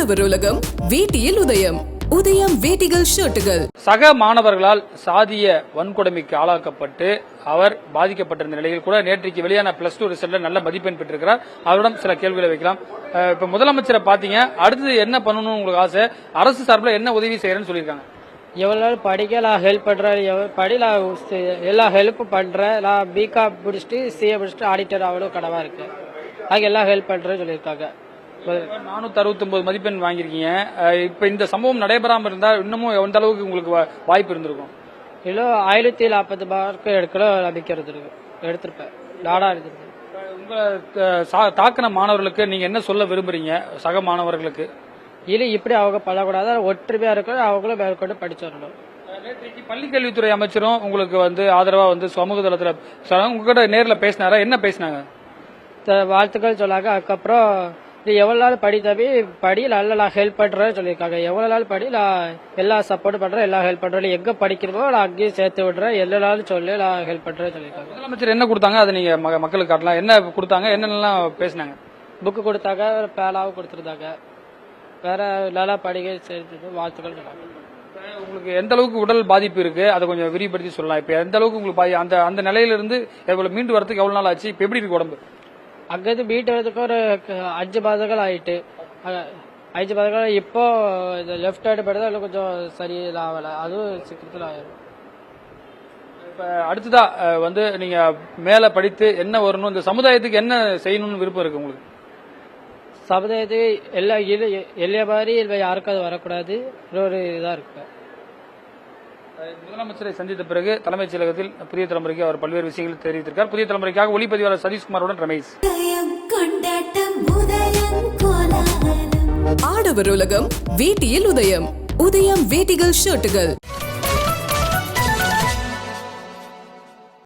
ஆடவர் உலகம் வேட்டியில் உதயம். உதயம் வேட்டிகள் ஷர்ட்டுகள். சக மாணவர்களால் சாதிய வன்கொடுமைக்கு ஆளாக்கப்பட்டு அவர் பாதிக்கப்பட்டிருந்த நிலையில் கூட நேற்றைக்கு வெளியான +2 ரிசல்ட்ல நல்ல மதிப்பெண் பெற்றிருக்கிறார். அவரிடம் சில கேள்விகளை வைக்கலாம். இப்ப முதலமைச்சரை பாத்தீங்க, அடுத்தது என்ன பண்ணணும்னு உங்களுக்கு ஆசை? அரசு சார்பில் என்ன உதவி செய்யறேன்னு சொல்லியிருக்காங்க? எவ்வளோ படிக்க நான் ஹெல்ப் பண்ணுறேன், எல்லா ஹெல்ப் பண்ணுறேன். நான் பிகாம் முடிச்சுட்டு சிஏ முடிச்சுட்டு ஆடிட்டர் அவ்வளோ கனவாக இருக்கு. அதுக்கு எல்லாம் ஹெல்ப் பண்ணுறேன்னு சொல்லியிருக்காங்க. 469 மதிப்பெண் வாங்கியிருக்கீங்க. இப்ப இந்த சம்பவம் நடைபெறாம இருந்தா இன்னமும் எந்த அளவுக்கு உங்களுக்கு வாய்ப்பு இருந்திருக்கும்? இல்லை 1040 மார்க் எடுக்கல நம்பிக்கை எடுத்திருப்பேன். நாடா எடுத்திருப்பேன். உங்களை தாக்கின மாணவர்களுக்கு நீங்க என்ன சொல்ல விரும்புறீங்க? சக மாணவர்களுக்கு இல்லை இப்படி அவங்க பண்ணக்கூடாது, ஒற்றுமையா இருக்க அவங்களும் மேற்கொண்டு படிச்சிடணும். நேற்றைக்கு பள்ளிக்கல்வித்துறை அமைச்சரும் உங்களுக்கு ஆதரவா சமூக தளத்துல உங்ககிட்ட நேரில் பேசினாரா? என்ன பேசினாங்க? வாழ்த்துக்கள் சொன்னாங்க. அதுக்கப்புறம் நீ எவ்வளவு நாள் படி தம்பி, படி நல்ல நான் ஹெல்ப் பண்றேன்னு சொல்லியிருக்காங்க. எவ்வளவு நாள் படி, நான் எல்லா சப்போர்ட் பண்றேன், எல்லா ஹெல்ப் பண்றேன். எங்க படிக்கிறதோ நான் அங்கேயும் சேர்த்து விடுறேன், எல்லா நாளும் சொல்லி நான் ஹெல்ப் பண்றேன்னு சொல்லியிருக்காங்க. முதலமைச்சர் என்ன கொடுத்தாங்க அதை நீங்க மக்களுக்கு காட்டலாம். என்ன கொடுத்தாங்க, என்னென்னலாம் பேசினாங்க? புக்கு கொடுத்தாங்க, பேனாவும் கொடுத்துருந்தாங்க. வேற நல்லா படிக்க சேர்த்து வாழ்த்துக்கள் சொன்னாங்க. உங்களுக்கு எந்த அளவுக்கு உடல் பாதிப்பு இருக்கு அதை கொஞ்சம் விரிவுபடுத்தி சொல்லலாம். இப்ப எந்த அளவுக்கு உங்களுக்கு அந்த நிலையிலிருந்து மீண்டு வரதுக்கு எவ்வளவு நாள் ஆச்சு? இப்ப எப்படி இருக்கு உடம்பு? அங்கிருந்து மீட்டு வரதுக்கு ஒரு 5 மாதங்கள் ஆயிட்டு. 5 மாதங்கள் இப்போ இந்த லெஃப்ட் ஹேண்ட் படுதா இன்னும் கொஞ்சம் சரியில்லாமல, அதுவும் சீக்கிரத்தில் ஆயிரும். இப்ப அடுத்ததா நீங்க மேல படித்து என்ன வரணும், இந்த சமுதாயத்துக்கு என்ன செய்யணும்னு விருப்பம் இருக்கு உங்களுக்கு? சமுதாயத்துக்கு எல்லா மாதிரி யாருக்கும் அது வரக்கூடாது, ஒரு இதா இருக்கு. முதலமைச்சரை சந்தித்த பிறகு தலைமைச் செயலகத்தில் புதிய தலைமுறைக்கு அவர் பல்வேறு விஷயங்கள் தெரிவித்திருக்கார். புதிய தலைமுறைக்காக ஒளிப்பதிவாளர் சதீஷ்குமாருடன் ரமேஷ். ஆடவர் உலகம் வேட்டியில் உதயம். உதயம் வேட்டிகள் ஷர்ட்டுகள்.